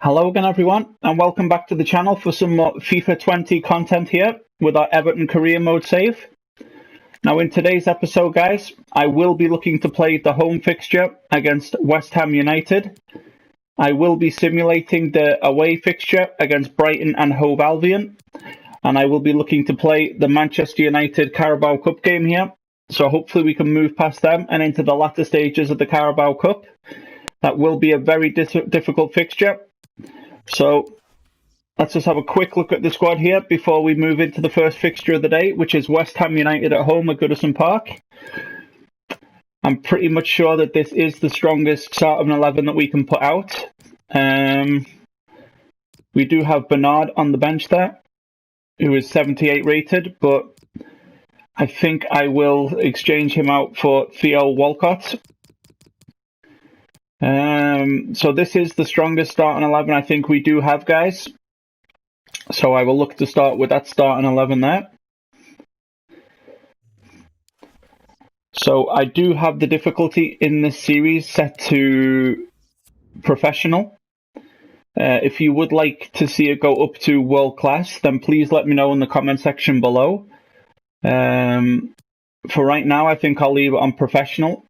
Hello again everyone, and welcome back to the channel for some more FIFA 20 content here with our Everton career mode save. Now in today's episode guys, I will be looking to play the home fixture against West Ham United. I will be simulating the away fixture against Brighton and Hove Albion, and I will be looking to play the Manchester United Carabo Cup game here. So hopefully we can move past them and into the latter stages of the Carabo Cup. That will be a very difficult fixture. So let's just have a quick look at the squad here before we move into the first fixture of the day, which is West Ham United at home at Goodison Park. I'm pretty much sure that this is the strongest starting 11 that we can put out. We do have Bernard on the bench there, who is 78 rated, but I think I will exchange him out for Theo Walcott. So this is the strongest starting 11 I think we do have, guys. So I will look to start with that starting 11 there. So I do have the difficulty in this series set to professional. If you would like to see it go up to world class, then please let me know in the comment section below. For right now, I think I'll leave it on professional.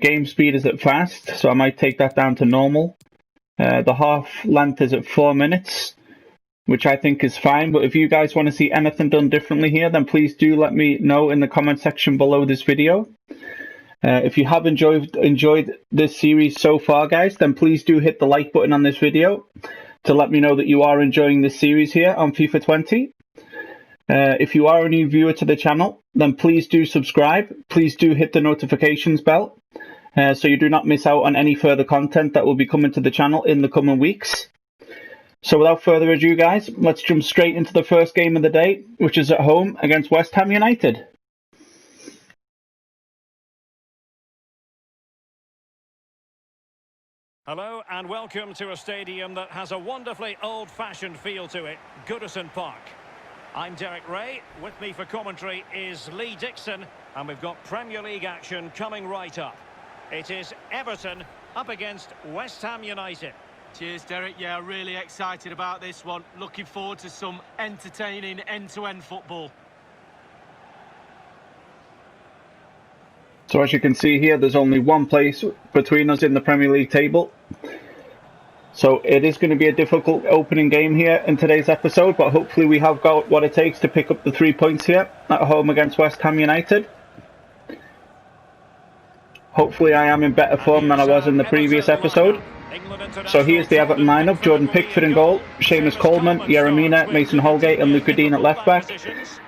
Game speed is at fast, so I might take that down to normal. The half length is at 4 minutes, which I think is fine. But if you guys want to see anything done differently here, then please do let me know in the comment section below this video. If you have enjoyed this series so far, guys, then please do hit the like button on this video to let me know that you are enjoying this series here on FIFA 20. If you are a new viewer to the channel, then please do subscribe. Please do hit the notifications bell so you do not miss out on any further content that will be coming to the channel in the coming weeks. So without further ado, guys, let's jump straight into the first game of the day, which is at home against West Ham United. Hello and welcome to a stadium that has a wonderfully old-fashioned feel to it, Goodison Park. I'm Derek Ray. With me for commentary is Lee Dixon, and we've got Premier League action coming right up. It is Everton up against West Ham United. Cheers, Derek. Yeah, really excited about this one. Looking forward to some entertaining end-to-end football. So as you can see here, there's only one place between us in the Premier League table. So it is going to be a difficult opening game here in today's episode, but hopefully we have got what it takes to pick up the 3 points here at home against West Ham United. Hopefully I am in better form than I was in the previous episode. So here's the Everton lineup: Jordan Pickford in goal, Seamus Coleman, Yeremina, Mason Holgate and Luca Dean at left back,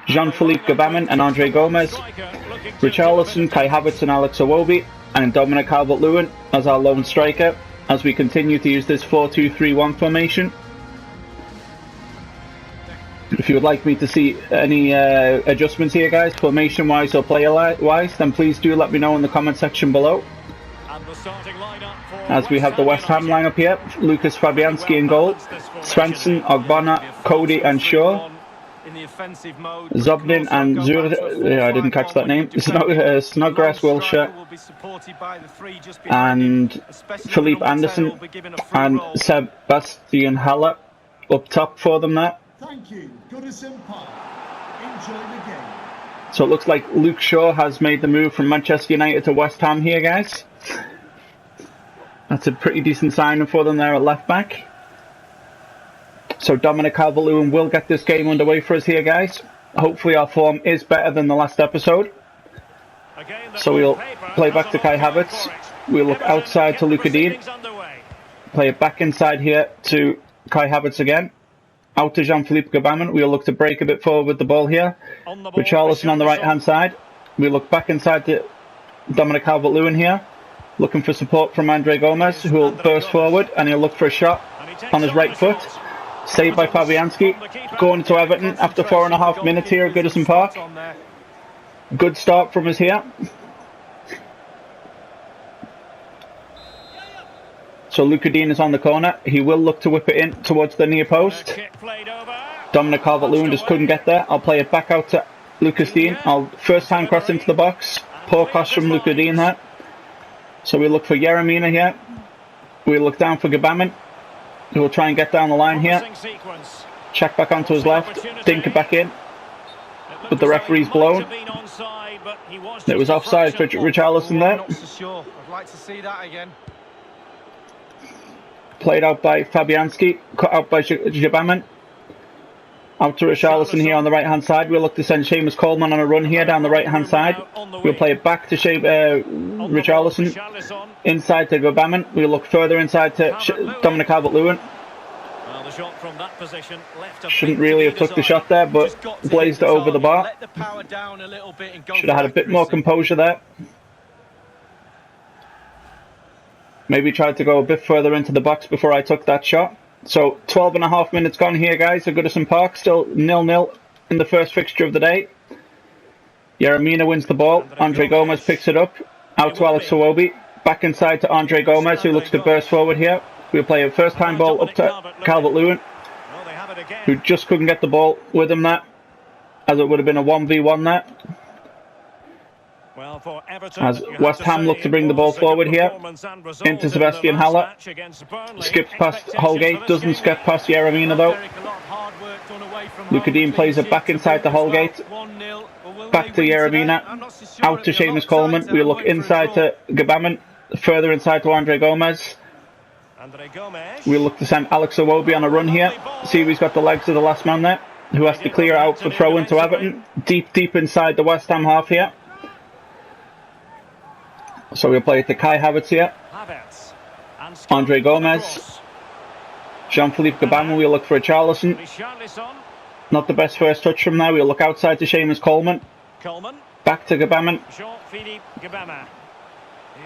Jean-Philippe Gbamin and Andre Gomez, Richarlison, Kai Havertz and Alex Iwobi, and Dominic Calvert-Lewin as our lone striker, as we continue to use this 4-2-3-1 formation. If you would like me to see any adjustments here, guys, formation-wise or player-wise, then please do let me know in the comment section below. As we have the West Ham lineup here: Lucas Fabianski in goal, Svensson, Ogbonna, Cody and Shaw, Zobnin and I didn't catch that name, Snodgrass Wilshere, and Philippe Anderson and Sebastian Haller up top for them there. Thank you. Goodison Park. Enjoy the game. So it looks like Luke Shaw has made the move from Manchester United to West Ham here, guys. That's a pretty decent signing for them there at left back. So Dominic Calvert-Lewin will get this game underway for us here, guys. Hopefully our form is better than the last episode. So we'll play back to Kai Havertz. We'll look outside to Luca Dean. Play it back inside here to Kai Havertz again. Out to Jean-Philippe Gbamin. We'll look to break a bit forward with the ball here. Richarlison on the right-hand side. We look back inside to Dominic Calvert-Lewin here. Looking for support from Andre Gomez, who will burst forward, and he'll look for a shot on his right foot. Saved by Fabianski. Going to Everton after 4.5 minutes here at Goodison Park. Good start from us here. So Luca Dean is on the corner. He will look to whip it in towards the near post. Dominic Calvert-Lewin just couldn't get there. I'll play it back out to Lucas Dean. I'll first time cross into the box. Poor cross from Luca Dean there. So we look for Yeremina here. We look down for Gbamin. who will try and get down the line here. Promising sequence. Check back onto his left, dink it back in, It looked but the as though referee's he might blown. have been onside, but he was It was just a offside for fraction off. Richarlison I'm there. not so sure. I'd like to see that again. Played out by Fabianski, cut out by Jabaman. Out to Richarlison here on the right hand side. We'll look to send Seamus Coleman on a run here down the right hand side. We'll play it back to Richarlison. Inside to Jabaman. We'll look further inside to Dominic Calvert-Lewin. Well, the shot from that position left a Shouldn't bit really to have be took the desired. shot there, but Just got to blazed it hit the over the target. bar. Let the power down a little bit and go Should have had a for bit more accuracy. composure there. Maybe tried to go a bit further into the box before I took that shot. So 12.5 minutes gone here, guys, at Goodison Park. Still 0-0 in the first fixture of the day. Yeremina wins the ball. Andre Gomez picks it up. Out to Alex Iwobi. Back inside to Andre Gomez, who looks to burst forward here. We'll play a first time ball up to Calvert-Lewin, Well, they have it again. who just couldn't get the ball with him there, as it would have been a 1v1 there. Well, for Everton, As you have West to Ham say look to it bring the ball was a good forward here. performance and result Into in the Sebastian last Haller. match against Burnley. Skips past Expectations Holgate, for this doesn't game skip were past Yeremina though. Derek, a lot of hard work done away from Luka home. Dean plays it Clean back sheet inside to to boot as well. Holgate. 1-0. But will Back they to win today? Yeremina. I'm not so sure. Out to It'll be a lot Seamus of Coleman. sides We that are look going for a inside draw. to Gabaman. Further inside to Andre Gomez. Andre Gomez. We look to send Alex Iwobi on a run here. See if he's got the legs of the last man there, who has to clear out for throw into Everton. Deep inside the West Ham half here. So we'll play it to Kai Havertz here. Havertz. And Andre Skelly for the Gomez. cross. Jean-Philippe Gabaman. We'll look for a Richarlison. Richarlison. Not the best first touch from there. We'll look outside to Seamus Coleman. Coleman. Back to Gabaman. Jean-Philippe Gabama.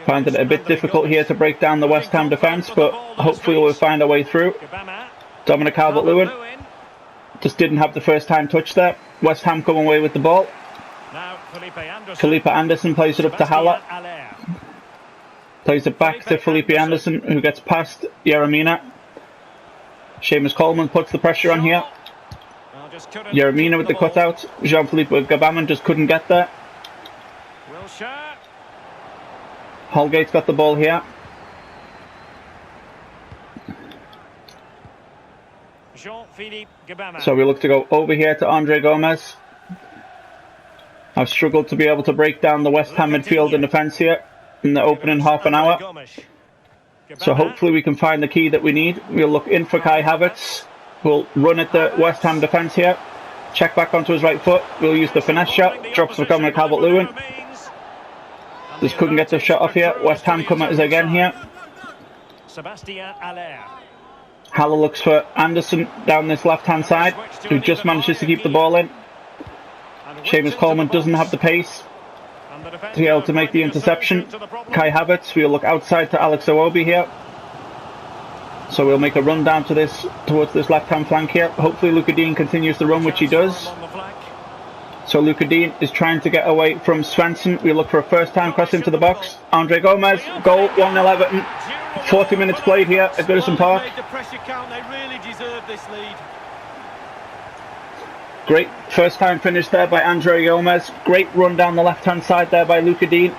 Find it a bit difficult here to break down the West Ham defence, but hopefully we'll find our way through. Gabama. Dominic Calvert-Lewin just didn't have the first time touch there. West Ham come away with the ball. Now Felipe Anderson. Felipe Anderson plays it up to Haller. Haller. Plays it back to Felipe Anderson, who gets past Yeremina. Seamus Coleman puts the pressure on here. Well, just couldn't Yeremina keep with the ball. cutout. Jean-Philippe Gabaman just couldn't get there. Wilshere. Holgate's got the ball here. Jean-Philippe Gabama. So we look to go over here to Andre Gomez. I've struggled to be able to break down the West Ham midfield and defence here in the opening half an hour. So hopefully we can find the key that we need. We'll look in for Kai Havertz. We'll run at the West Ham defence here. Check back onto his right foot. We'll use the finesse shot. Drops for Dominic Calvert-Lewin. Just couldn't get the shot off here. West Ham come at us again here. Sebastian Haller. Haller looks for Anderson down this left hand side, who just manages to keep the ball in. Seamus Coleman doesn't have the pace to be able to make the interception. Kai Havertz, we'll look outside to Alex Iwobi here. So we'll make a run down to this, towards this left hand flank here. Hopefully Luka Dean continues the run, which he does. So Luka Dean is trying to get away from Svensson. We look for a first time cross into the box. Andre Gomez, goal, 1-0 Everton. 40 minutes played here at Goodison Park. Made the pressure count. They really deserve this lead. Great first time finish there by Andre Gomez. Great run down the left hand side there by Luka Dean.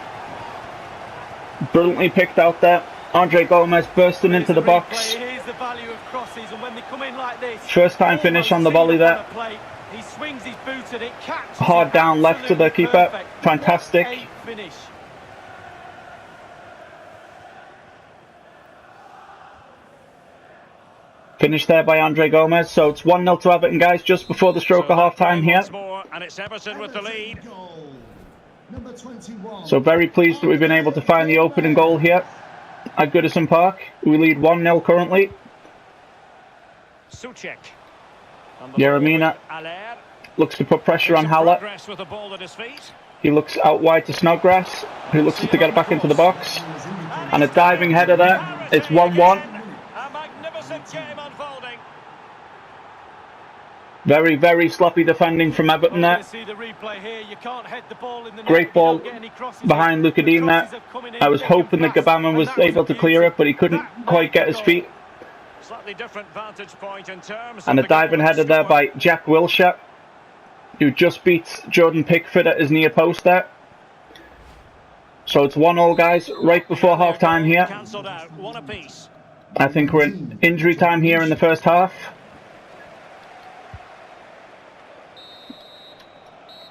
Brilliantly picked out there. Andre Gomez bursting into the box. Here's the value of crosses, and when they come in like this, First time finish on the volley there. He swings his boot and it catches. Hard down left to the keeper. Fantastic. What a finish. Finish there by Andre Gomez. So it's 1-0 to Everton, guys, just before the stroke of half time here. And it's Everton with the lead. Goal. Number 21. So very pleased that we've been able to find the opening goal here at Goodison Park. We lead 1-0 currently. Suchek. Yeremina Haller. looks to put pressure on Haller. Progress with the ball at his feet. He looks out wide to Snodgrass, who looks to get it back into the box. And a diving header there. It's 1-1. A magnificent game unfolding. Very, very sloppy defending from Everton there. Great ball behind Luka Dean there. I was hoping that Gabaman was able to clear it, but he couldn't quite get his feet. Slightly different vantage point in terms And a of the diving goal header there scored. by Jack Wilshere, who just beats Jordan Pickford at his near post there. So it's 1-0, guys, right before half time here. Cancelled out, one apiece. I think we're in injury time here in the first half.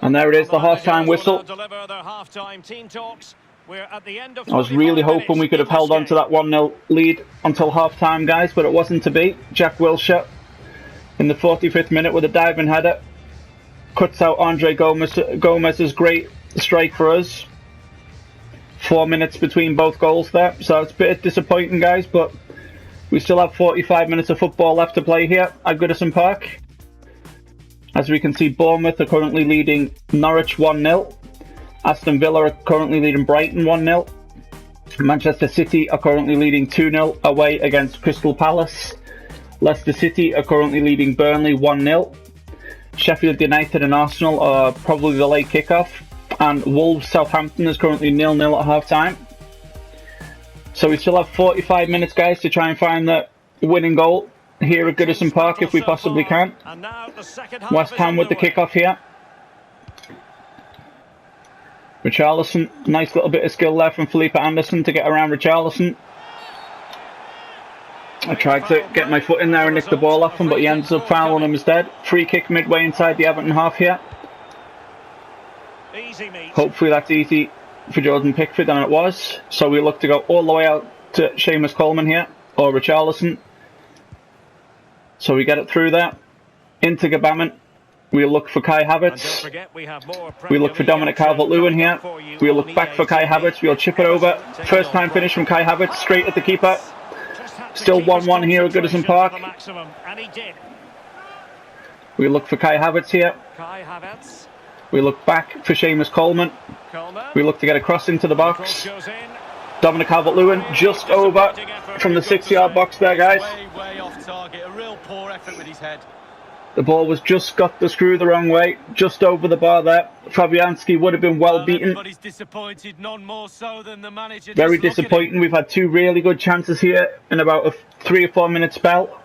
And there it is, the half-time whistle. I was really hoping we could have held on to that 1-0 lead until half-time, guys, but it wasn't to be. Jack Wilshere in the 45th minute with a diving header cuts out Andre Gomez's great strike for us. 4 minutes between both goals there, so it's a bit disappointing, guys, but we still have 45 minutes of football left to play here at Goodison Park. As we can see, Bournemouth are currently leading Norwich 1-0. Aston Villa are currently leading Brighton 1-0. Manchester City are currently leading 2-0 away against Crystal Palace. Leicester City are currently leading Burnley 1-0. Sheffield United and Arsenal are probably the late kickoff. And Wolves Southampton is currently 0-0 at half-time. So we still have 45 minutes, guys, to try and find the winning goal here at Goodison Park if we possibly can. West Ham with the kickoff here. Richarlison, nice little bit of skill there from Felipe Anderson to get around Richarlison. I tried to get my foot in there and nick the ball off him, but he ends up fouling him instead. Free kick midway inside the Everton half here. Hopefully that's easy for Jordan Pickford, and it was. So we look to go all the way out to Seamus Coleman here, or Richarlison. So we get it through there. Into Gbamin. We look for Kai Havertz. We look for Dominic Calvert-Lewin here. We look back for Kai Havertz. We'll chip it over. First time finish from Kai Havertz, straight at the keeper. Still 1-1 here at Goodison Park. We look for Kai Havertz here. We look back for Seamus Coleman. We look to get a cross into the box. Dominic Calvert-Lewin just over from the 6-yard box there, guys. Way off target. A real poor effort with his head. The ball was just got the screw the wrong way, just over the bar there. Fabianski would have been well beaten. Everybody's disappointed, none more so than the manager. Very disappointing. We've had two really good chances here in about a 3 or 4 minute spell.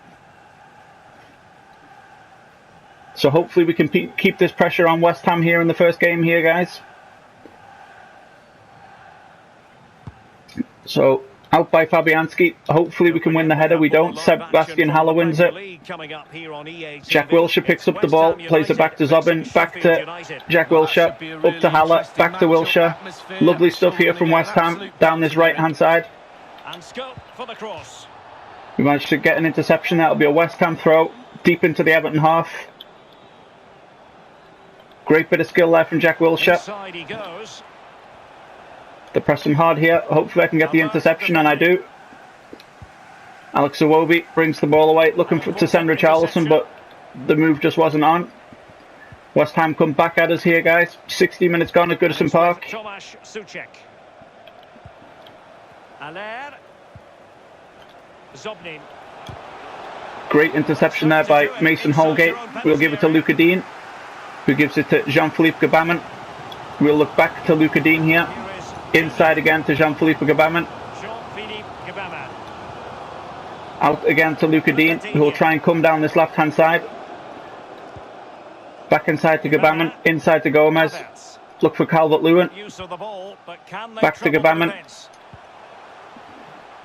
So hopefully we can keep this pressure on West Ham here in the first game here, guys. So out by Fabianski. Hopefully we can win the header. We don't. Sebastian Haller wins it. Jack Wilshere picks up the ball, plays it back to Zobin, back to Jack Wilshere, up to Haller, back to Wilshere. Lovely stuff here from West Ham down this right hand side. We managed to get an interception. That'll be a West Ham throw deep into the Everton half. Great bit of skill there from Jack Wilshere. They're pressing hard here. Hopefully I can get the interception, and I do. Alex Iwobi brings the ball away, looking to send Richarlison, but the move just wasn't on. West Ham come back at us here, guys. 60 minutes gone at Goodison Park. Great interception there by Mason Holgate. We'll give it to Luca Dean, who gives it to Jean-Philippe Gbamin. We'll look back to Luca Dean here. Inside again to Jean-Philippe Gbamin. Out again to Luca Dean, who will try and come down this left-hand side. Back inside to Gbamin, inside to Gomez. Look for Calvert-Lewin. Back to Gbamin.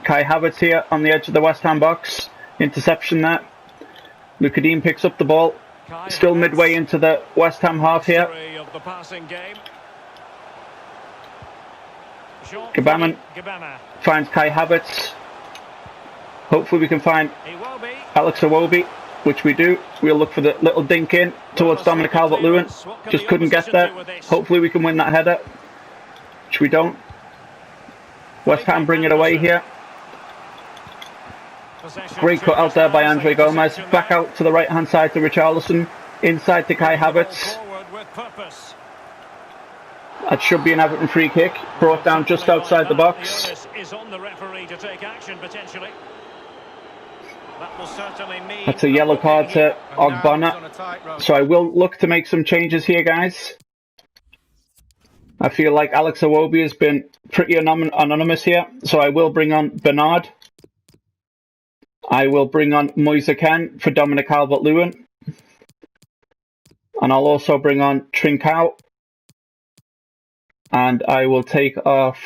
Kai Havertz here on the edge of the West Ham box. Interception there. Luca Dean picks up the ball. Still midway into the West Ham half here. Gbamin finds Kai Havertz. Hopefully we can find Alex Iwobi, which we do. We'll look for the little dink in towards Dominic Calvert-Lewin. Just couldn't get there. Hopefully we can win that header, which we don't. West Ham bring it away here. Great cut out there by Andre Gomez. Back out to the right hand side to Richarlison. Inside to Kai Havertz. That should be an Everton free kick, brought down just outside the box. That's a yellow card to Ogbonna. So I will look to make some changes here, guys. I feel like Alex Iwobi has been pretty anonymous here, so I will bring on Bernard. I will bring on Moise Kean for Dominic Calvert-Lewin. And I'll also bring on Trincao. And I will take off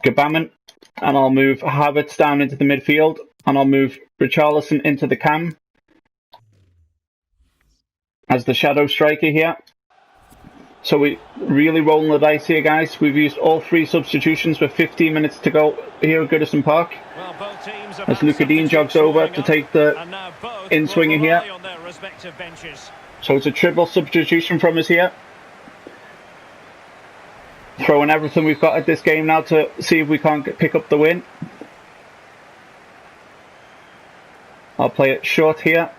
Gbamin and I'll move Havertz down into the midfield, and I'll move Richarlison into the cam as the shadow striker here. So we really rolling the dice here, guys. We've used all 3 substitutions with 15 minutes to go here at Goodison Park. Well, both teams have As had Luka Dean jogs over to take the in-swinger here. So it's a triple substitution from us here. Throwing everything we've got at this game now to see if we can't pick up the win. I'll play it short here.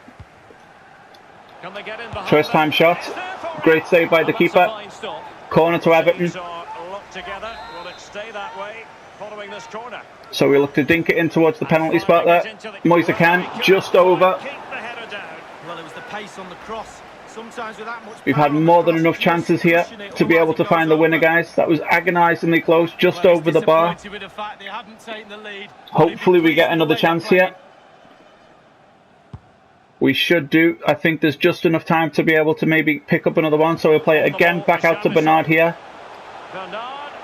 First time shot. Great save by the keeper. Corner to Everton. So we look to dink it in towards the penalty spot there. Moise Kean just over. We've had more than enough chances here to be able to find the winner, guys. That was agonisingly close, just over the bar. Hopefully we get another chance here. We should do. I think there's just enough time to be able to maybe pick up another one. So we'll play it again back out to Bernard here.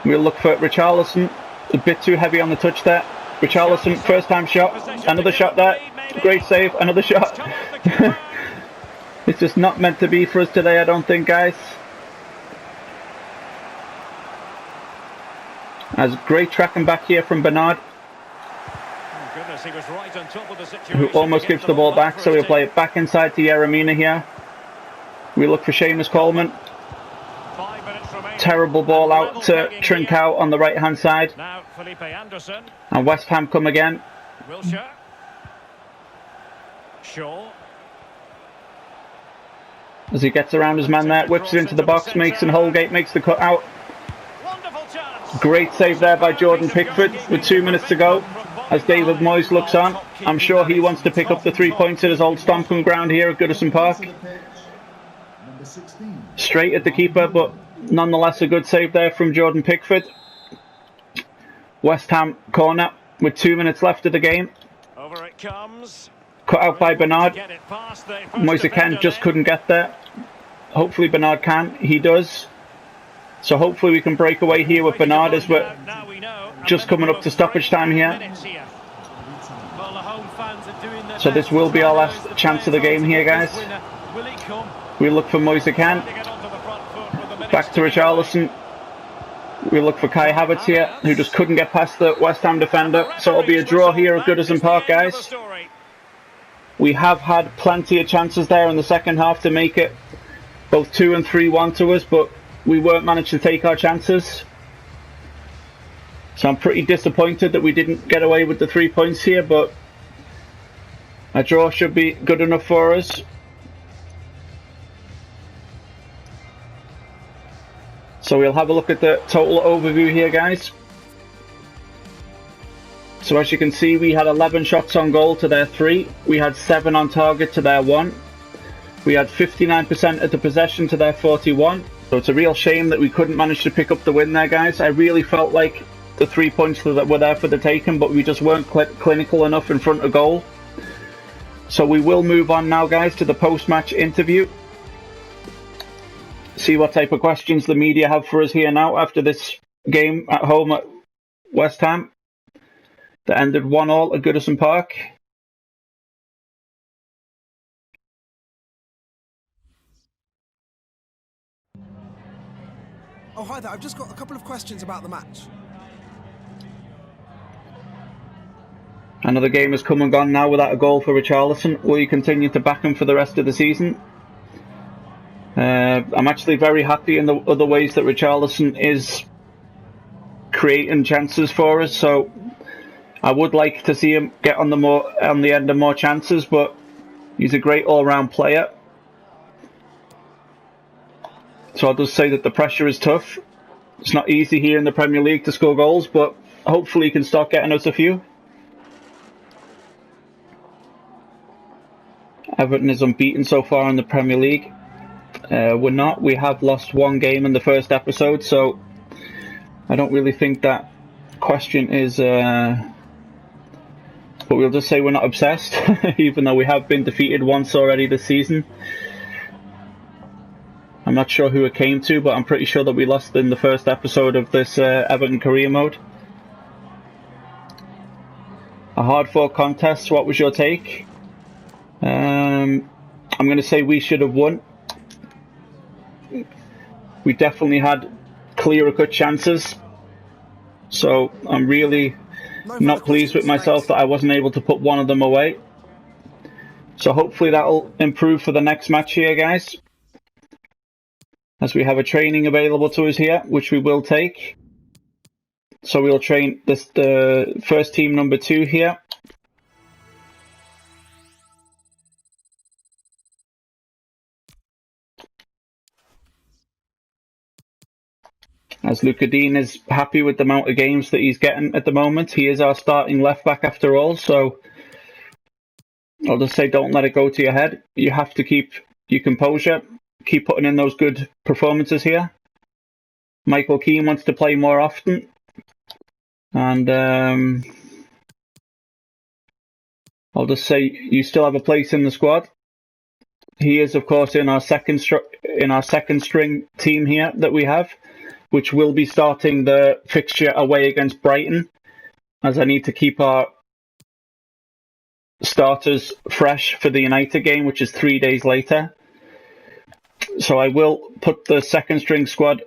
We'll look for Richarlison. A bit too heavy on the touch there. Richarlison, first time shot. Another shot there. Great save. Another shot. It's just not meant to be for us today, I don't think, guys. As great tracking back here from Bernard. He was right on top of the situation, who almost gives the ball back, so we'll play it back inside to Yeremina here. We look for Seamus Coleman. Terrible ball out to Trincao on the right hand side. Now Felipe Anderson. And West Ham come again. Wilshere. Shaw. As he gets around his man there, whips it into the box, makes and Holgate makes the cut out. Great save there by Jordan Pickford with 2 minutes to go. As David Moyes looks on, I'm sure he wants to pick up the 3 points at his old stomping ground here at Goodison Park. Straight at the keeper, but nonetheless a good save there from Jordan Pickford. West Ham corner with 2 minutes left of the game. Over it comes. Cut out by Bernard. Moise Kean just couldn't get there. Hopefully Bernard can. He does. So hopefully we can break away here with Bernard as we're just coming up to stoppage time here. So this will be our last chance of the game here, guys. We look for Moise Kean. Back to Richarlison. We look for Kai Havertz here, who just couldn't get past the West Ham defender. So it'll be a draw here at Goodison Park, guys. We have had plenty of chances there in the second half to make it both 2 and 3-1 to us, but we weren't managed to take our chances. So I'm pretty disappointed that we didn't get away with the 3 points here, but a draw should be good enough for us. So we'll have a look at the total overview here, guys. So as you can see, we had 11 shots on goal to their 3. We had 7 on target to their 1. We had 59% of the possession to their 41. So it's a real shame that we couldn't manage to pick up the win there, guys. I really felt like the 3 points that were there for the taking, but we just weren't clinical enough in front of goal. So we will move on now, guys, to the post-match interview. See what type of questions the media have for us here now after this game at home at West Ham that ended 1-1 at Goodison Park. Oh, hi there. I've just got a couple of questions about the match. Another game has come and gone now without a goal for Richarlison. Will you continue to back him for the rest of the season? I'm actually very happy in the other ways that Richarlison is creating chances for us, so I would like to see him get on the end of more chances, but he's a great all-round player. So I'll just say that the pressure is tough. It's not easy here in the Premier League to score goals, but hopefully he can start getting us a few. Everton is unbeaten so far in the Premier League. We're not. We have lost 1 game in the first episode, so I don't really think that question is... but we'll just say we're not obsessed, even though we have been defeated once already this season. I'm not sure who it came to, but I'm pretty sure that we lost in the first episode of this Everton career mode. A hard-fought contest. What was your take? I'm going to say we should have won. We definitely had clearer-cut chances. So I'm really not pleased with myself that I wasn't able to put one of them away. So hopefully that'll improve for the next match here, guys. As we have a training available to us here, which we will take. So we'll train the first team number 2 here. As Luca Dean is happy with the amount of games that he's getting at the moment. He is our starting left back after all, so I'll just say don't let it go to your head. You have to keep your composure, keep putting in those good performances here. Michael Keane wants to play more often, and I'll just say you still have a place in the squad. He is, of course, in our second string team here that we have, which will be starting the fixture away against Brighton, as I need to keep our starters fresh for the United game, which is 3 days later. So I will put the second string squad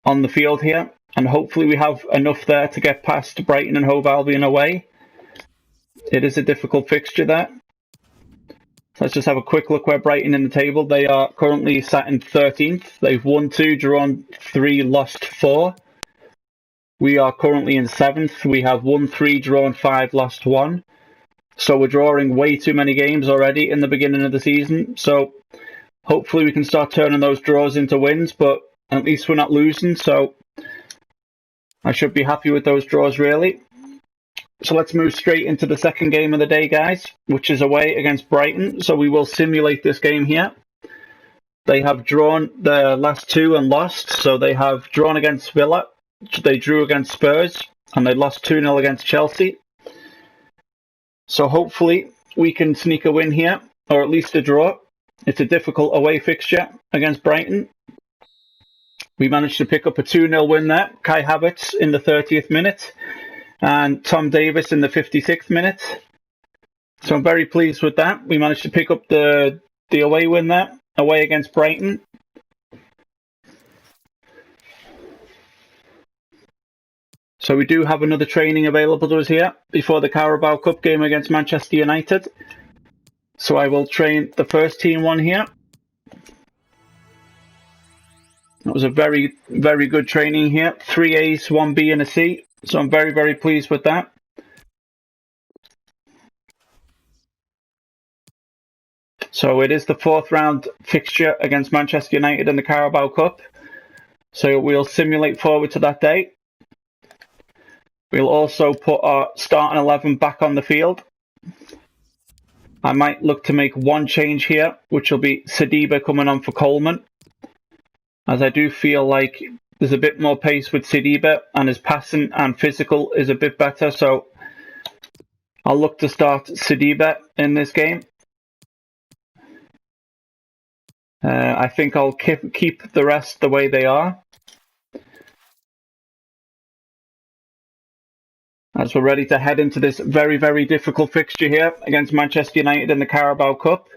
on the field here, and hopefully we have enough there to get past Brighton and Hove Albion away. It is a difficult fixture there. Let's just have a quick look where Brighton in the table. They are currently sat in 13th. They've won 2, drawn 3, lost 4. We are currently in 7th. We have won 3, drawn 5, lost 1. So we're drawing way too many games already in the beginning of the season. So hopefully we can start turning those draws into wins, but at least we're not losing. So I should be happy with those draws, really. So let's move straight into the second game of the day, guys, which is away against Brighton. So we will simulate this game here. They have drawn the last 2 and lost. So they have drawn against Villa, they drew against Spurs, and they lost 2-0 against Chelsea. So hopefully we can sneak a win here, or at least a draw. It's a difficult away fixture against Brighton. We managed to pick up a 2-0 win there. Kai Havertz in the 30th minute. And Tom Davis in the 56th minute. So I'm very pleased with that. We managed to pick up the away win there, away against Brighton. So we do have another training available to us here before the Carabo Cup game against Manchester United. So I will train the first team one here. That was a very, very good training here. 3 A's, 1 B and a C. So I'm very, very pleased with that. So it is the 4th round fixture against Manchester United in the Carabao Cup. So we'll simulate forward to that day. We'll also put our starting 11 back on the field. I might look to make one change here, which will be Sidibe coming on for Coleman, as I do feel like there's a bit more pace with Sidibe, and his passing and physical is a bit better. So I'll look to start Sidibe in this game. I think I'll keep the rest the way they are, as we're ready to head into this very, very difficult fixture here against Manchester United in the Carabao Cup.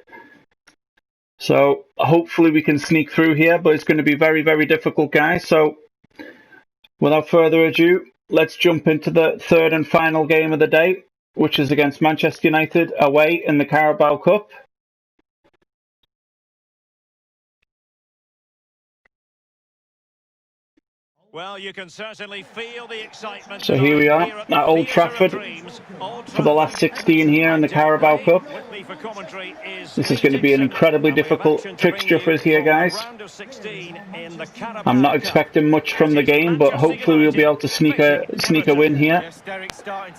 So hopefully we can sneak through here, but it's going to be very, very difficult, guys. So without further ado, let's jump into the third and final game of the day, which is against Manchester United away in the Carabao Cup. Well, you can certainly feel the excitement. So here we are at Old Trafford for the last 16 here in the Carabao Cup. This is going to be an incredibly difficult fixture for us here, guys. I'm not expecting much from the game, but hopefully we'll be able to sneak a win here.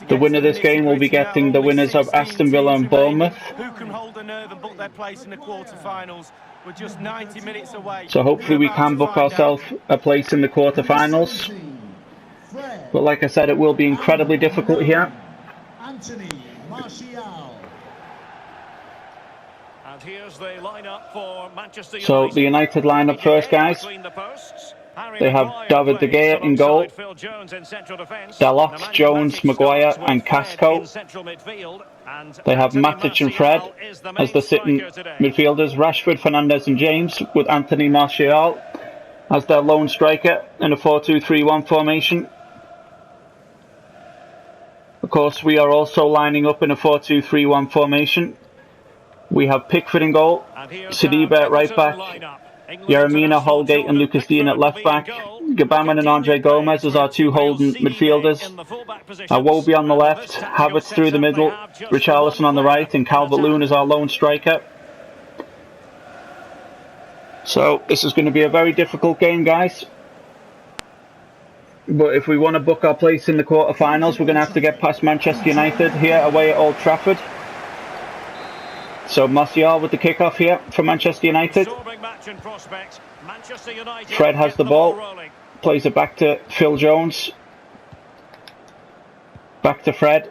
The winner of this game will be getting the winners of Aston Villa and Bournemouth. Who can hold the nerve and book their place in the quarter-finals? We're just 90 minutes away. So hopefully we can book ourselves a place in the quarter-finals. But like I said, it will be incredibly difficult here. Anthony Martial. And here's the lineup for Manchester United. So the United lineup first, guys. They have David De Gea in goal, Dalot, Jones, Maguire and Casco. They have Matic and Fred as the sitting midfielders, Rashford, Fernandes and James, with Anthony Martial as their lone striker in a 4-2-3-1 formation. Of course, we are also lining up in a 4-2-3-1 formation. We have Pickford in goal, Saliba at right back, Yeremina, Holgate and Lucas Digne at left back, Gabaman and Andre Gomez as our two holding midfielders, Iwobi on the left, Havertz through the middle, Richarlison on the right and Calvert-Lewin as our lone striker. So this is going to be a very difficult game, guys. But if we want to book our place in the quarterfinals, we're going to have to get past Manchester United here away at Old Trafford. So Martial with the kickoff here for Manchester United. Fred has the ball, plays it back to Phil Jones. Back to Fred,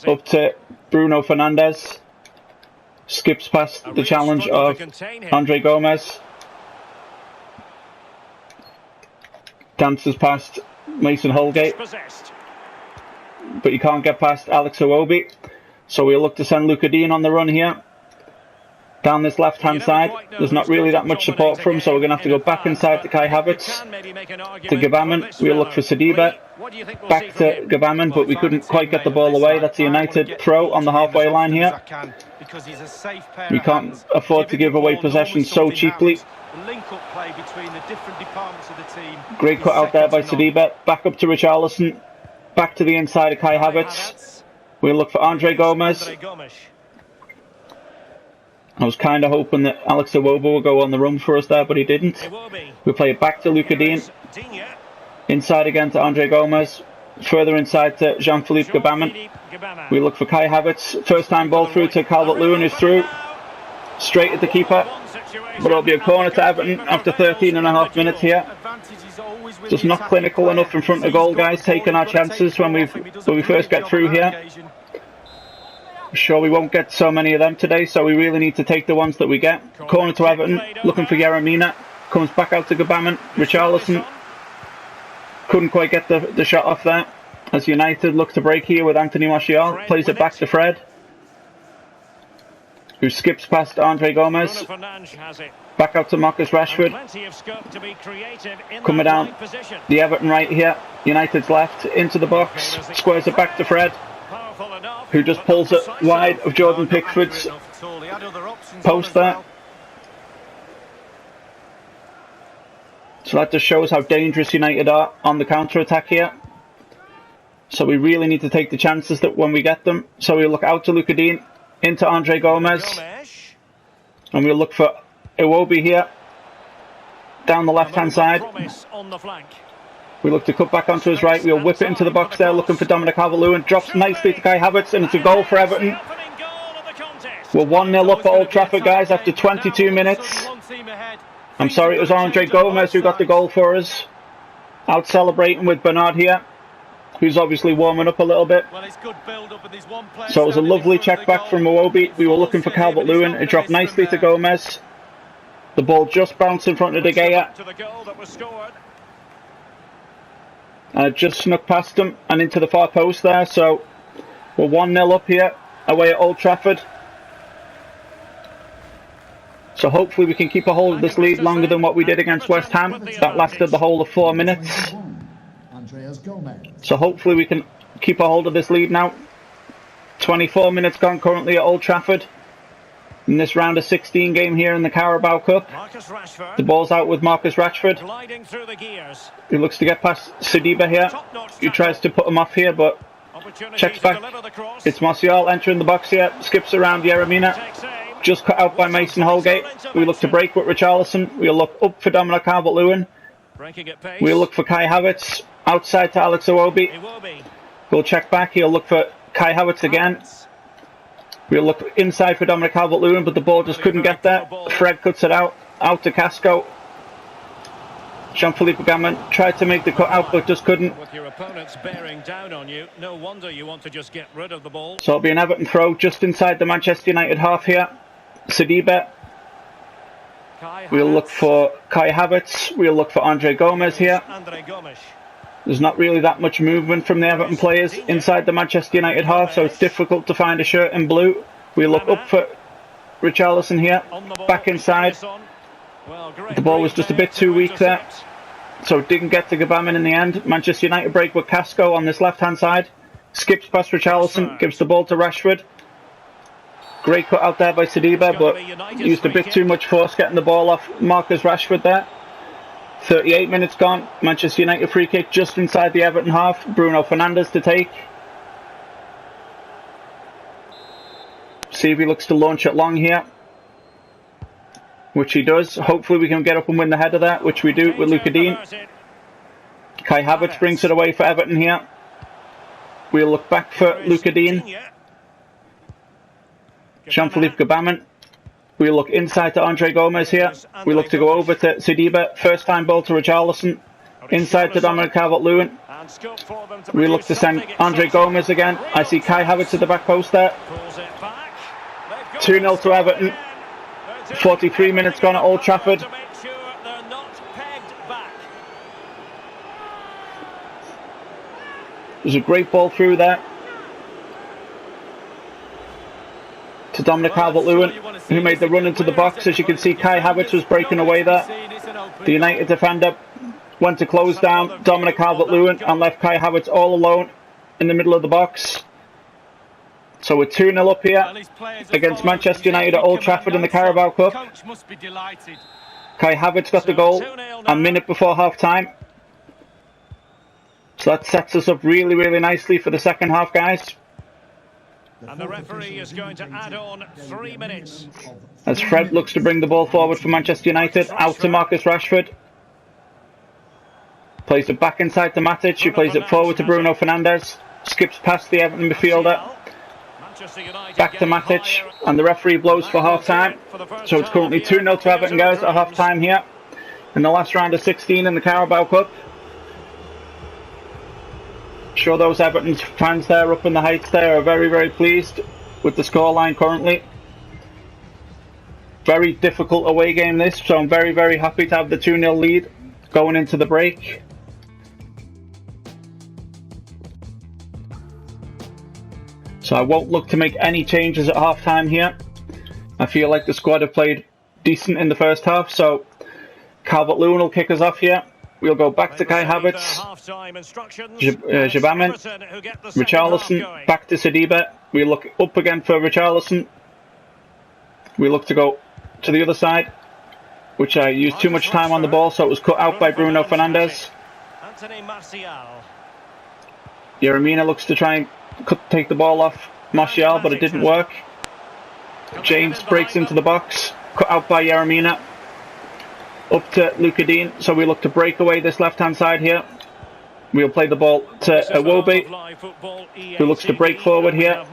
up to Bruno Fernandes. Skips past the challenge of Andre Gomez. Dances past Mason Holgate. But you can't get past Alex Iwobi. So we'll look to send Luca Digne on the run here. Down this left-hand side, there's not really that much support for him, so we're going to have to go back inside to Kai Havertz, to Gabaman. We'll look for Saliba, back to Gabaman, but we couldn't quite get the ball away. That's a United throw on the halfway line here. We can't afford to give away possession so cheaply. Great cut out there by Saliba, back up to Richarlison, back to the inside of Kai Havertz. We'll look for Andre Gomez. I was kind of hoping that Alex Iwobi would go on the run for us there, but he didn't. We play it back to Luca Digne. Inside again to Andre Gomez. Further inside to Jean-Philippe Gabaman. We look for Kai Havertz. First time ball through to Calvert-Lewin, who's through. Straight at the keeper. But it'll be a corner to Everton after 13.5 minutes here. Just not clinical enough in front of goal, guys. Taking our chances when we first get through here. Sure, we won't get so many of them today, so we really need to take the ones that we get. Corner to Everton, looking for Yeremina. Comes back out to Gabaman. Richarlison couldn't quite get the shot off there. As United look to break here with Anthony Martial. Plays it back to Fred, who skips past Andre Gomez. Back out to Marcus Rashford. Coming down the Everton right here. United's left, into the box. Squares it back to Fred, who just pulls it wide of Jordan Pickford's post there. So that just shows how dangerous United are on the counter-attack here. So we really need to take the chances that when we get them. So we'll look out to Luca Digne, into Andre Gomez. And we'll look for Iwobi here, down the left-hand side. We look to cut back onto his right. We'll whip it into the box there, looking for Dominic Calvert-Lewin. Drops nicely to Kai Havertz, and it's a goal for Everton. We're 1-0 up at Old Trafford, guys, after 22 minutes. I'm sorry, it was Andre Gomez who got the goal for us. Out celebrating with Bernard here, who's obviously warming up a little bit. So it was a lovely check back from Iwobi. We were looking for Calvert-Lewin. It dropped nicely to Gomez. The ball just bounced in front of De Gea. And it just snuck past him and into the far post there. So we're 1-0 up here away at Old Trafford. So hopefully we can keep a hold of this lead longer than what we did against West Ham. That lasted the whole of 4 minutes. So hopefully we can keep a hold of this lead now. 24 minutes gone currently at Old Trafford in this round of 16 game here in the Carabo Cup. The ball's out with Marcus Rashford. He looks to get past Saliba here. He tries to put him off here, but checks back. It's Martial entering the box here. Skips around Yeremina. Just cut out by Mason Holgate. We look to break with Richarlison. We'll look up for Dominic Calvert-Lewin. We'll look for Kai Havertz. Outside to Alex Iwobi. We'll check back. He'll look for Kai Havertz again. We'll look inside for Dominic Calvert-Lewin, but the ball just couldn't get there. Fred cuts it out to Casco. Jean-Philippe Gabaman tried to make the cut out, but just couldn't. With your opponents bearing down on you, no wonder you want to just get rid of the ball. So it'll be an Everton throw just inside the Manchester United half here. Saliba We'll look for Kai Havertz. We'll look for Andre Gomez here. There's not really that much movement from the Everton players inside the Manchester United half, so it's difficult to find a shirt in blue. We'll look up for Richarlison here, back inside. The ball was just a bit too weak there, so it didn't get to Gabamin in the end. Manchester United break with Casco on this left-hand side. Skips past Richarlison, gives the ball to Rashford. Great cut out there by Saliba, but used a bit too much force getting the ball off Marcus Rashford there. 38 minutes gone. Manchester United free kick just inside the Everton half. Bruno Fernandes to take. See if he looks to launch it long here, which he does. Hopefully we can get up and win the header there, which we do with Luka Dean. Kai Havertz brings it away for Everton here. We'll look back for Luka Dean. Jean-Philippe Gabamin. We look inside to Andre Gomez here. We look to go over to Saliba. First time ball to Richarlison. Inside to Dominic Calvert-Lewin. We look to send Andre Gomez again. I see Kai Havertz at the back post there. 2-0 to Everton. 43 minutes gone at Old Trafford. There's a great ball through there to Dominic Calvert-Lewin, who made the run into the box. As you can see, Kai Havertz was breaking away there. The United defender went to close down Dominic Calvert-Lewin and left Kai Havertz all alone in the middle of the box. So we're 2-0 up here against Manchester United at Old Trafford in the Carabao Cup. Kai Havertz got the goal a minute before half-time. So that sets us up really, really nicely for the second half, guys. And the referee is going to add on 3 minutes. As Fred looks to bring the ball forward for Manchester United, out to Marcus Rashford. Plays it back inside to Matic, who plays it forward to Bruno Fernandes. Skips past the Everton midfielder. Back to Matic, and the referee blows for half-time. So it's currently 2-0 to Everton, guys, at half-time here in the last round of 16 in the Carabao Cup. Sure, those Everton fans there up in the heights there are very, very pleased with the scoreline currently. Very difficult away game this, so I'm very, very happy to have the 2-0 lead going into the break. So I won't look to make any changes at half-time here. I feel like the squad have played decent in the first half, so Calvert-Lewin will kick us off here. We'll go back to Kai Havertz, Gabamin, Richarlison, back to Saliba. We look up again for Richarlison. We look to go to the other side, which I used too much time on the ball, so it was cut out by Bruno Fernandes. Yeremina looks to try and take the ball off Martial, but it didn't work. James breaks into the box, cut out by Yeremina. Up to Luka Dean, so we look to break away this left-hand side here. We'll play the ball to Iwobi, who looks to break forward here.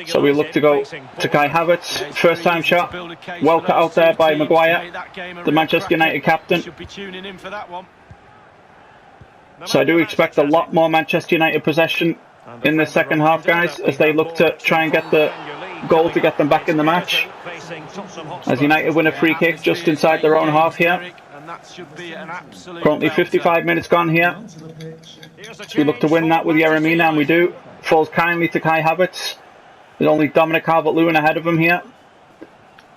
So we look to go to Kai Havertz, first time shot, well cut out there by Maguire, the Manchester United captain. So I do expect a lot more Manchester United possession in the second half, guys, as they look to try and get the goal to get them back in the match. As United win a free kick just inside their own half here. Currently 55 minutes gone here. We look to win that with Yeremina, and we do. Falls kindly to Kai Havertz. There's only Dominic Calvert-Lewin ahead of him here.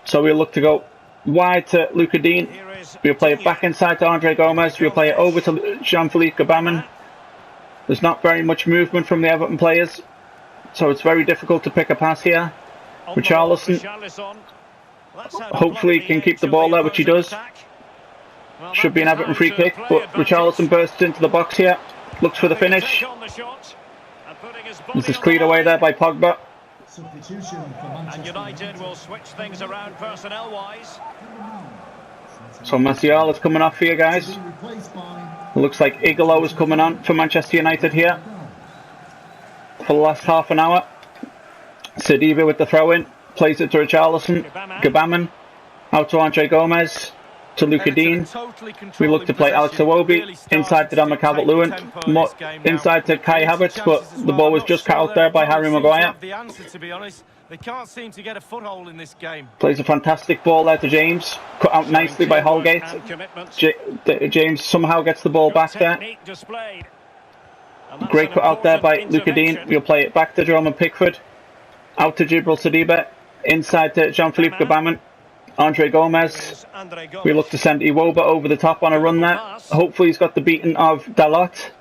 So we'll look to go wide to Luka Dean. We'll play it back inside to Andre Gomez. We'll play it over to Jean-Philippe Gabamin. There's not very much movement from the Everton players, so it's very difficult to pick a pass here. Richarlison, hopefully he can keep the ball there, which he does. Should be an Everton free kick, but Richarlison bursts into the box here, looks for the finish. This is cleared away there by Pogba. And United will switch things around personnel-wise. So Martial is coming off here, guys. It looks like Igalo is coming on for Manchester United here for the last half an hour. Saliba with the throw-in, plays it to Richarlison. Gabamin, out to Andre Gomez, to Luka Dean. We look to play Alex Iwobi, inside to Dominic Calvert-Lewin, inside to Kai Havertz, but the ball was just cut out there by Harry Maguire. They can't seem to get a foothold in this game. Plays a fantastic ball there to James. Cut out nicely by Holgate. James somehow gets the ball back there. Great cut out there by Luca Dean. We'll play it back to Jerome Pickford. Out to Jibril Sadiba. Inside to Jean-Philippe Gbamin. Andre Gomez. We look to send Iwoba over the top on a run there. Hopefully he's got the beating of Dalot.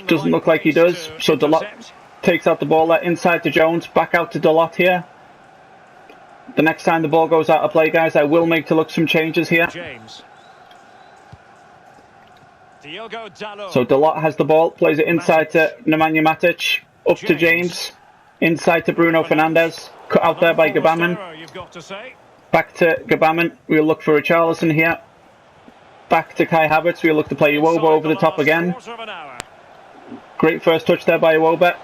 Doesn't look like he does. So Dalot takes out the ball there. Inside to Jones. Back out to Dalot here. The next time the ball goes out of play, guys, I will make to look some changes here. So Dalot has the ball. Plays it inside to Nemanja Matic. Up to James. Inside to Bruno Fernandes. Cut out there by Gbamin. Back to Gbamin. We'll look for Richarlison here. Back to Kai Havertz. We'll look to play Iwoba over the top again. Great first touch there by Iwoba.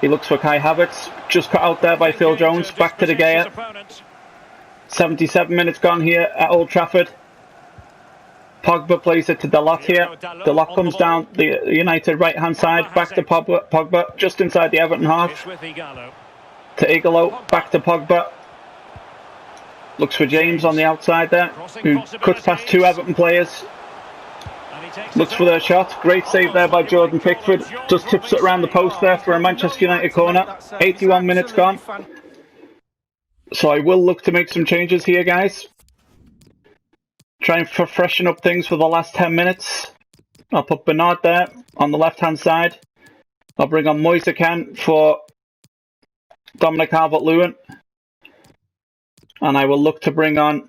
He looks for Kai Havertz. Just cut out there by Phil Jones. Back to De Gea. 77 minutes gone here at Old Trafford. Pogba plays it to Dalot here. Dalot comes down the United right hand side. Back to Pogba. Just inside the Everton half. To Igalo. Back to Pogba. Looks for James on the outside there, who cuts past two Everton players. Looks for their shot. Great save there by Jordan Pickford. Just tips it around the post there for a Manchester United corner. 81 minutes gone. So I will look to make some changes here, guys. Try and freshen up things for the last 10 minutes. I'll put Bernard there on the left-hand side. I'll bring on Moise Kean for Dominic Calvert-Lewin. And I will look to bring on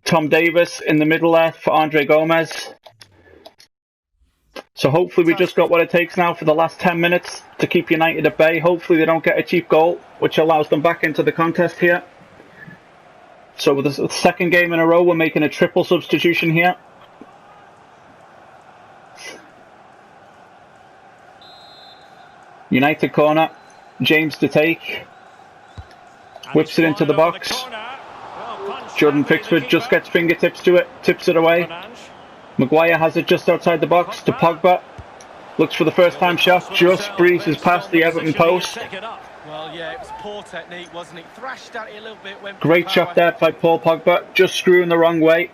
Tom Davis in the middle there for Andre Gomez. So hopefully we just got what it takes now for the last 10 minutes to keep United at bay. Hopefully they don't get a cheap goal, which allows them back into the contest here. So with the second game in a row, we're making a triple substitution here. United corner. James to take. Whips it into the box. Jordan Pickford just gets fingertips to it. Tips it away. Maguire has it just outside the box to Pogba. Looks for the first time shot. Just breezes past the Everton post. Well, yeah, it was poor technique, wasn't it? Thrashed at it a little bit. Great shot there by Paul Pogba. Just screwing the wrong way.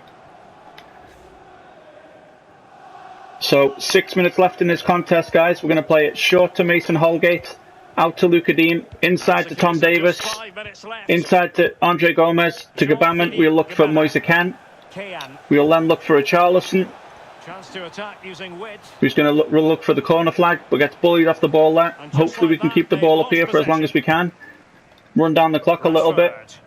So 6 minutes left in this contest, guys. We're going to play it short to Mason Holgate. Out to Luca Dean. Inside to Tom Davis. Inside to Andre Gomez. To Gbamin. We'll look for Moise Kean. We'll then look for Richarlison, who's going to look for the corner flag, but gets bullied off the ball there. Hopefully we can keep the ball up here for as long as we can. Run down the clock a little bit.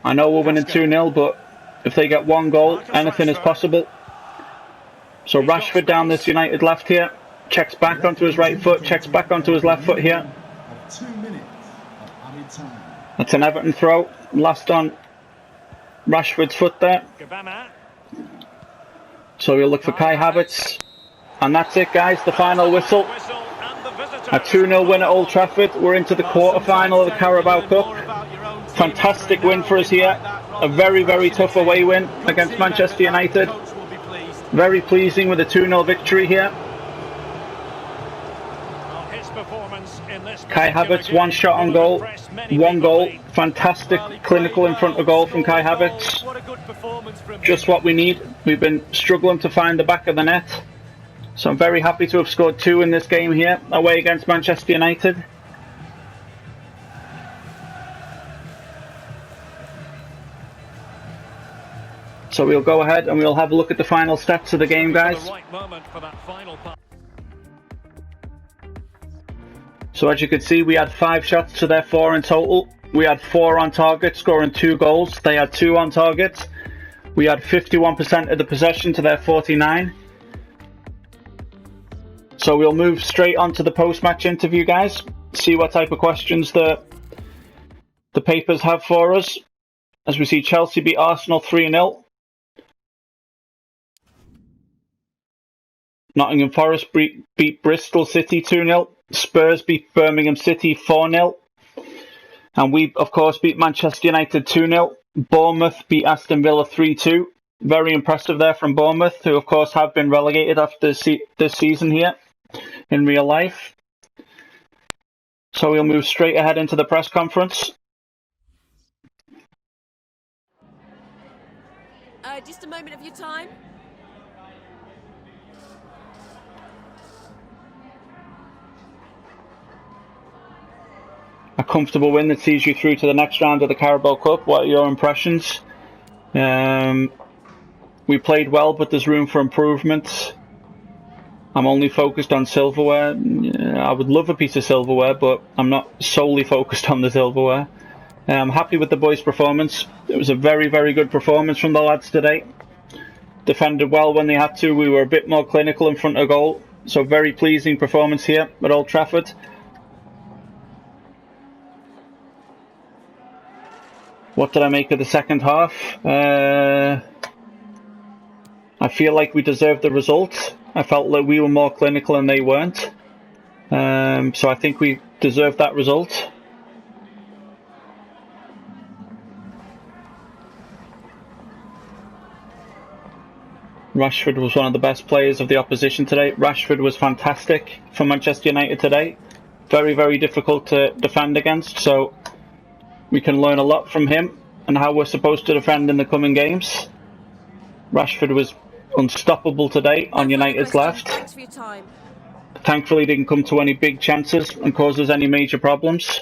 I know we're winning 2-0, but if they get one goal, anything is possible. So Rashford down this United left here. Checks back onto his right foot. Checks back onto his left foot here. That's an Everton throw. Last on Rashford's foot there. So we'll look for Kai Havertz. And that's it, guys. The final whistle. A 2-0 win at Old Trafford. We're into the quarter-final of the Carabo Cup. Fantastic win for us here. A very, very tough away win against Manchester United. Very pleasing with a 2-0 victory here. Kai Havertz, one shot on goal, one goal. Fantastic clinical in front of goal from Kai Havertz. Just what we need. We've been struggling to find the back of the net. So I'm very happy to have scored 2 in this game here, away against Manchester United. So we'll go ahead and we'll have a look at the final stats of the game, guys. So as you can see, we had 5 shots to their 4 in total. We had 4 on target, scoring 2 goals. They had 2 on target. We had 51% of the possession to their 49. So we'll move straight on to the post-match interview, guys. See what type of questions the papers have for us. As we see Chelsea beat Arsenal 3-0. Nottingham Forest beat Bristol City 2-0. Spurs beat Birmingham City 4-0. And we, of course, beat Manchester United 2-0. Bournemouth beat Aston Villa 3-2. Very impressive there from Bournemouth, who, of course, have been relegated after this season here in real life. So we'll move straight ahead into the press conference. Just a moment of your time. A comfortable win that sees you through to the next round of the Carabo Cup. What are your impressions? We played well, but there's room for improvement. I'm only focused on silverware. I would love a piece of silverware, but I'm not solely focused on the silverware. I'm happy with the boys' performance. It was a very, very good performance from the lads today. Defended well when they had to. We were a bit more clinical in front of goal. So very pleasing performance here at Old Trafford. What did I make of the second half? I feel like we deserved the result. I felt like we were more clinical and they weren't. So I think we deserved that result. Rashford was one of the best players of the opposition today. Rashford was fantastic for Manchester United today. Very, very difficult to defend against. So we can learn a lot from him and how we're supposed to defend in the coming games. Rashford was unstoppable today on United's left. Thanks for your time. Thankfully didn't come to any big chances and cause us any major problems.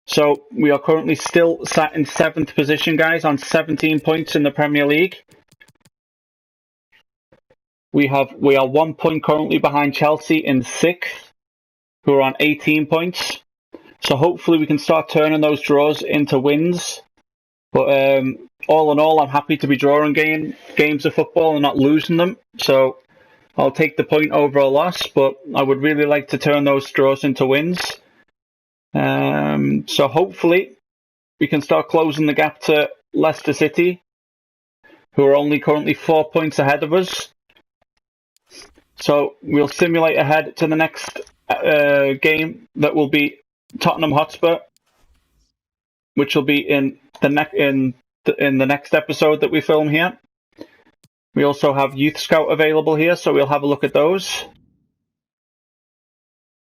So we are currently still sat in 7th position, guys, on 17 points in the Premier League. We are 1 point currently behind Chelsea in 6th, who are on 18 points. So hopefully we can start turning those draws into wins. But all in all, I'm happy to be drawing games of football and not losing them. So I'll take the point over a loss, but I would really like to turn those draws into wins. So hopefully we can start closing the gap to Leicester City, who are only currently 4 points ahead of us. So we'll simulate ahead to the next game that will be Tottenham Hotspur, which will be in the next episode that we film here. We also have Youth Scout available here, so we'll have a look at those.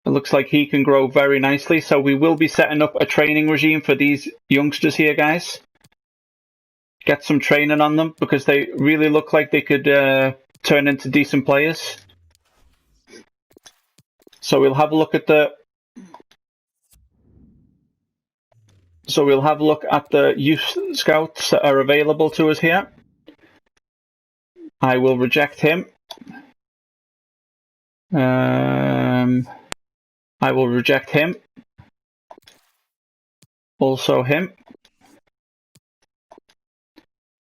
It looks like he can grow very nicely, so we will be setting up a training regime for these youngsters here, guys. Get some training on them because they really look like they could turn into decent players. So we'll have a look at the youth scouts that are available to us here. I will reject him. I will reject him. Also him.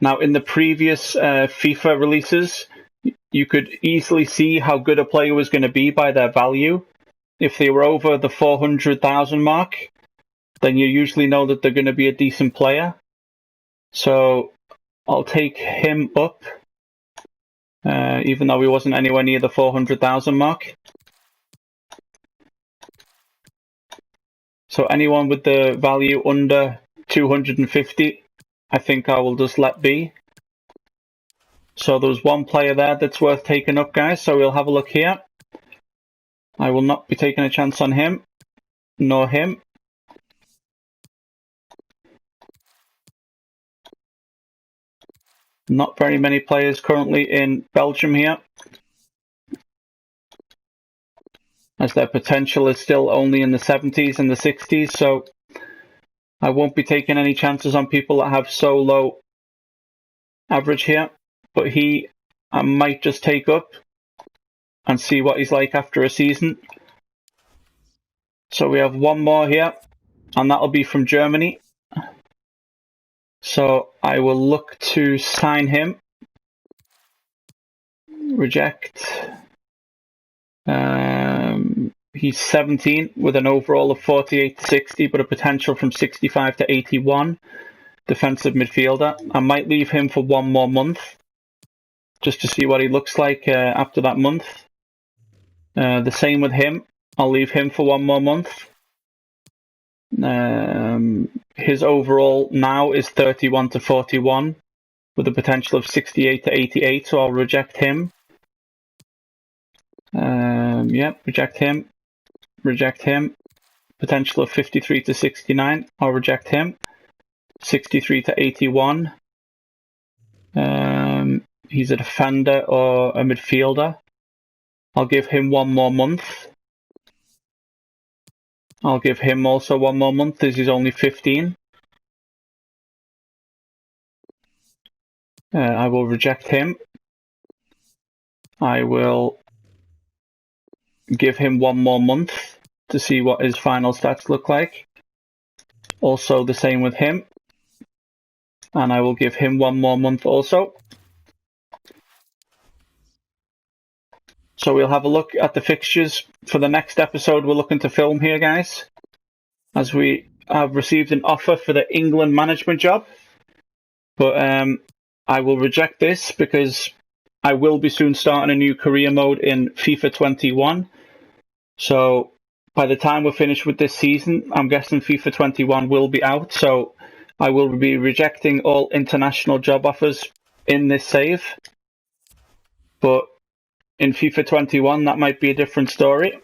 Now, in the previous FIFA releases, you could easily see how good a player was going to be by their value. If they were over the 400,000 mark, then you usually know that they're going to be a decent player. So I'll take him up, even though he wasn't anywhere near the 400,000 mark. So anyone with the value under 250, I think I will just let be. So there's one player there that's worth taking up, guys. So we'll have a look here. I will not be taking a chance on him, nor him. Not very many players currently in Belgium here, as their potential is still only in the 70s and the 60s, so I won't be taking any chances on people that have so low average here. But I might just take up and see what he's like after a season. So we have one more here, and that'll be from Germany. So I will look to sign him. Reject. He's 17 with an overall of 48 to 60, but a potential from 65 to 81. Defensive midfielder. I might leave him for 1 more month, just to see what he looks like after that month. The same with him. I'll leave him for 1 more month. His overall now is 31 to 41, with a potential of 68 to 88, so I'll reject him. Yep, reject him. Reject him. Potential of 53 to 69. I'll reject him. 63 to 81. He's a defender or a midfielder. I'll give him 1 more month. I'll give him also 1 more month as he's only 15. I will reject him. I will give him 1 more month to see what his final stats look like. Also the same with him. And I will give him 1 more month also. So we'll have a look at the fixtures for the next episode we're looking to film here, guys. As we have received an offer for the England management job. But I will reject this because I will be soon starting a new career mode in FIFA 21. So by the time we're finished with this season, I'm guessing FIFA 21 will be out. So I will be rejecting all international job offers in this save. But in FIFA 21, that might be a different story.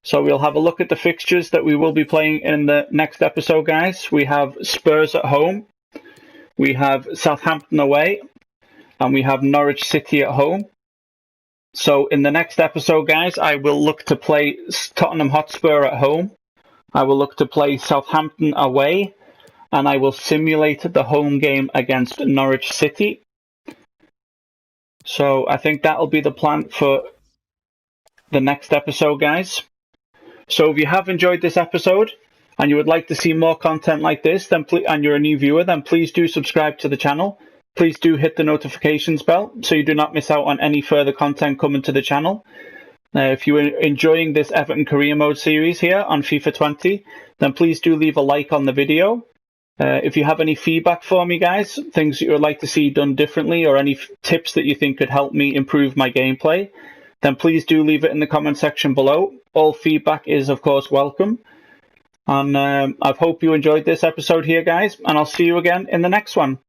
So we'll have a look at the fixtures that we will be playing in the next episode, guys. We have Spurs at home. We have Southampton away. And we have Norwich City at home. So in the next episode, guys, I will look to play Tottenham Hotspur at home. I will look to play Southampton away. And I will simulate the home game against Norwich City. So I think that'll be the plan for the next episode, guys. So if you have enjoyed this episode and you would like to see more content like this, then and you're a new viewer, then please do subscribe to the channel. Please do hit the notifications bell so you do not miss out on any further content coming to the channel. If you are enjoying this Everton Career Mode series here on FIFA 20, then please do leave a like on the video. If you have any feedback for me, guys, things that you would like to see done differently or any tips that you think could help me improve my gameplay, then please do leave it in the comment section below. All feedback is, of course, welcome. And I hope you enjoyed this episode here, guys, and I'll see you again in the next one.